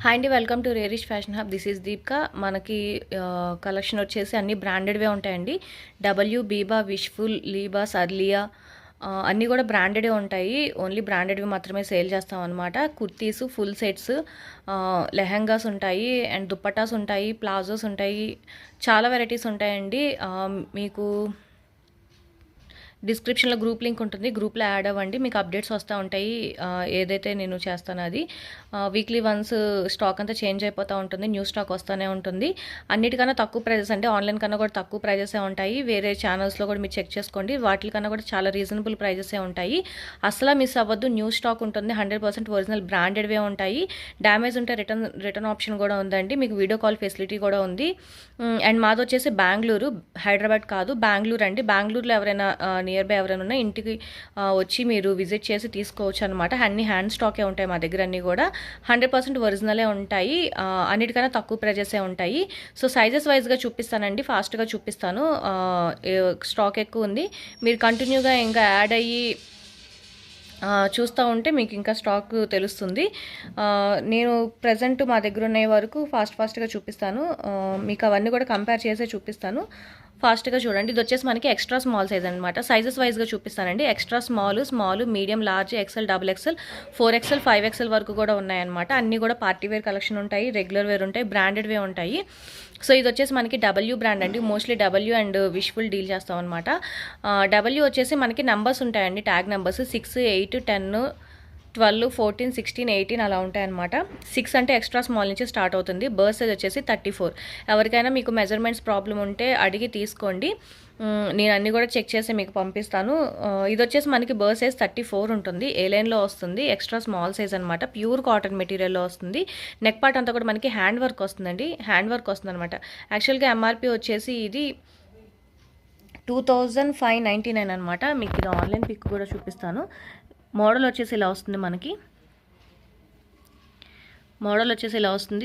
Hi అండి, welcome to Rarish fashion hub. This is Deepika. మనకి collection వచ్చేసి అన్ని బ్రాండెడ్వే ఉంటాయండి. బీబా, విష్ఫుల్, లీబా, సర్లియా అన్నీ కూడా బ్రాండెడే ఉంటాయి. ఓన్లీ బ్రాండెడ్వి మాత్రమే సేల్ చేస్తాం అనమాట. కుర్తీస్, ఫుల్ సెట్స్, లెహెంగాస్ ఉంటాయి, అండ్ దుప్పటాస్ ఉంటాయి, ప్లాజోస్ ఉంటాయి, చాలా వెరైటీస్ ఉంటాయండి. మీకు డిస్క్రిప్షన్లో గ్రూప్ లింక్ ఉంటుంది, గ్రూప్లో యాడ్ అవ్వండి, మీకు అప్డేట్స్ వస్తూ ఉంటాయి. ఏదైతే నేను చేస్తానో అది వీక్లీ వన్స్ స్టాక్ అంతా చేంజ్ అయిపోతూ ఉంటుంది, న్యూ స్టాక్ వస్తూనే ఉంటుంది. అన్నిటికన్నా తక్కువ ప్రైజెస్ అంటే ఆన్లైన్ కన్నా కూడా తక్కువ ప్రైజెసే ఉంటాయి. వేరే ఛానల్స్లో కూడా మీరు చెక్ చేసుకోండి, వాటికన్నా కూడా చాలా రీజనబుల్ ప్రైజెసే ఉంటాయి. అసలు మిస్ అవ్వద్దు, న్యూ స్టాక్ ఉంటుంది, 100% ఒరిజినల్ బ్రాండెడ్వే ఉంటాయి. డ్యామేజ్ ఉంటే రిటర్న్ ఆప్షన్ కూడా ఉందండి, మీకు వీడియో కాల్ ఫెసిలిటీ కూడా ఉంది. అండ్ మాది వచ్చేసి బెంగళూరు, హైదరాబాద్ కాదు, బెంగళూరు అండి. బెంగళూరులో ఎవరైనా నియర్ బై ఎవరైనా ఉన్నా ఇంటికి వచ్చి మీరు విజిట్ చేసి తీసుకోవచ్చు అనమాట. అన్ని హ్యాండ్ స్టాకే ఉంటాయి మా దగ్గర, అన్నీ కూడా 100% ఒరిజినలే ఉంటాయి. అన్నిటికన్నా తక్కువ ప్రైజెసే ఉంటాయి. సో సైజెస్ వైజ్గా చూపిస్తానండి, ఫాస్ట్గా చూపిస్తాను. స్టాక్ ఎక్కువ ఉంది, మీరు కంటిన్యూగా ఇంకా యాడ్ అయ్యి చూస్తూ ఉంటే మీకు ఇంకా స్టాక్ తెలుస్తుంది. నేను ప్రజెంట్ మా దగ్గర ఉన్న వరకు ఫాస్ట్గా చూపిస్తాను, మీకు అవన్నీ కూడా కంపేర్ చేసే చూపిస్తాను. ఫాస్ట్గా చూడండి. ఇది వచ్చేసి మనకి ఎక్స్ట్రా స్మాల్ సైజ్ అనమాట. సైజెస్ వైజ్గా చూపిస్తానండి. Extra small, medium, large, XL, XXL, 4XL, 5XL వరకు కూడా ఉన్నాయన్నమాట. అన్నీ కూడా పార్టీ వేర్ కలెక్షన్ ఉంటాయి, రెగ్యులర్ వేర్ ఉంటాయి, బ్రాండెడ్ వే ఉంటాయి. సో ఇది వచ్చేసి మనకి బ్రాండ్ అండి. మోస్ట్లీ అండ్ విష్ఫుల్ డీల్ చేస్తాం అనమాట. వచ్చేసి మనకి నెంబర్స్ ఉంటాయండి, ట్యాగ్ నెంబర్స్ 6, 8, 10, 12, 14, 16, 18 అలా ఉంటాయన్నమాట. 6 అంటే ఎక్స్ట్రా స్మాల్ నుంచి స్టార్ట్ అవుతుంది. బర్త్ సైజ్ వచ్చేసి 34. ఎవరికైనా మీకు మెజర్మెంట్స్ ప్రాబ్లం ఉంటే అడిగి తీసుకోండి, నేను అన్నీ కూడా చెక్ చేసి మీకు పంపిస్తాను. ఇది వచ్చేసి మనకి బర్త్ సైజ్ 34 ఉంటుంది, ఏ లైన్లో వస్తుంది, ఎక్స్ట్రా స్మాల్ సైజ్ అనమాట. ప్యూర్ కాటన్ మెటీరియల్లో వస్తుంది. నెక్ పార్ట్ అంతా కూడా మనకి హ్యాండ్ వర్క్ వస్తుందండి, హ్యాండ్ వర్క్ వస్తుంది అనమాట. యాక్చువల్గా ఎంఆర్పి వచ్చేసి ఇది 2599 అనమాట. మీకు ఇది ఆన్లైన్ పిక్ కూడా చూపిస్తాను. మోడల్ వచ్చేసి ఇలా వస్తుంది మనకి.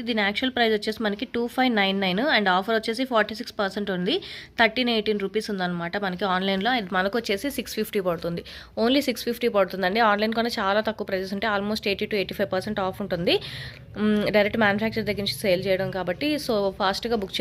దీని యాక్చువల్ ప్రైస్ వచ్చేసి మనకి 2599 అండ్ ఆఫర్ వచ్చేసి 46% ఉంది, 1318 రూపీస్ ఉందన్నమాట మనకి ఆన్లైన్లో. మనకు వచ్చేసి 650 పడుతుంది, ఓన్లీ 650 పడుతుందండి. ఆన్లైన్ కన్నా చాలా తక్కువ ప్రైజెస్ ఉంటాయి, ఆల్మోస్ట్ 80 to 85% ఆఫ్ ఉంటుంది. డైరెక్ట్ మ్యానుఫ్యాక్చర్ దగ్గర నుంచి సేల్ చేయడం కాబట్టి. సో ఫాస్ట్గా బుక్